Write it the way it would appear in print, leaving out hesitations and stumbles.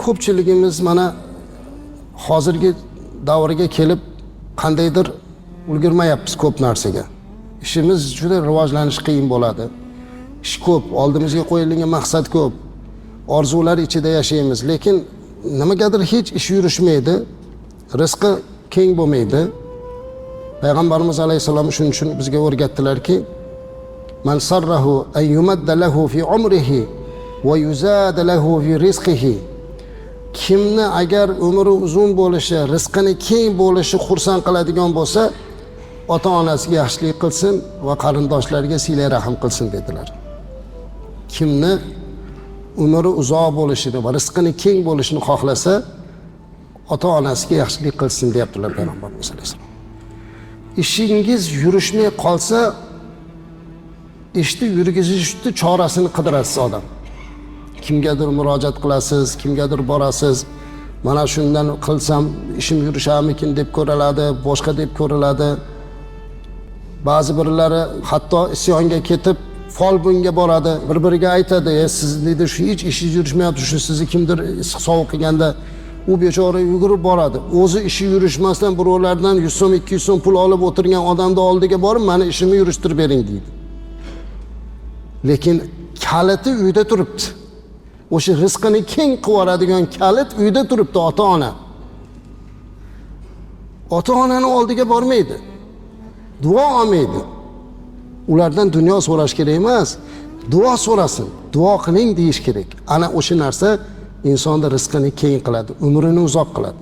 ko'pchiligimiz mana hozirgi davrga kelib qandaydir ulgurmayapmiz ko'p narsaga. İşimiz juda rivojlanish qiyin bo'ladi. Ish ko'p, oldimizga qo'yilgan maqsad ko'p. Orzular ichida yashaymiz, lekin nimagadir hech ish yurishmaydi. Rizqi keng bo'lmaydi. Payg'ambarimiz alayhisalom shuning uchun bizga o'rgatdilarki, man sarrahu an yumadda lahu fi umrihi va yuzad lahu fi rizqihi. Kimni agar umri uzun bo'lishi, rizqini keng bo'lishi xursand qiladigan bo'lsa, ota-onasiga yaxshilik qilsin va qarindoshlariga sila rahim qilsin dedilar. Kimni umri uzoq bo'lishini va rizqini keng bo'lishini xohlasa, ota-onasiga yaxshilik qilsin deyaptilar Payg'ambarimiz alayhisalom. İşingiz yurishmay qolsa, ishni yurgizishni chorasini qidirasiz odam. Kimgadir murojaat qilasiz, kimgadir borasiz. Mana shundan qilsam ishim yurisharmikin deb ko'riladi, boshqa deb ko'riladi. Ba'zi birlari hatto isyonga ketib, folbunga boradi, bir-biriga aytadi, siz dedi shu hech ishingiz yurishmayapti, shu sizni kimdir sovuq qilganda u bechora yugurib boradi. O'zi ishi yurishmasdan birovlardan 100 so'm, 200 so'm pul olib o'tirgan odamning oldiga borib, "Meni ishimni yurishtirib bering" deydi. Lekin kaliti uyda turibdi. O'sha rizqini keng qilib yuboradigan kalit uyda turibdi ota-ona. Ota-onaning oldiga bormaydi. Duo olmaydi. Ulardan dunyo so'rash kerak emas, duo so'rasin, duo qiling deyish kerak. Ana o'sha narsa insonda rizqini keng qiladi, umrini uzoq qiladi.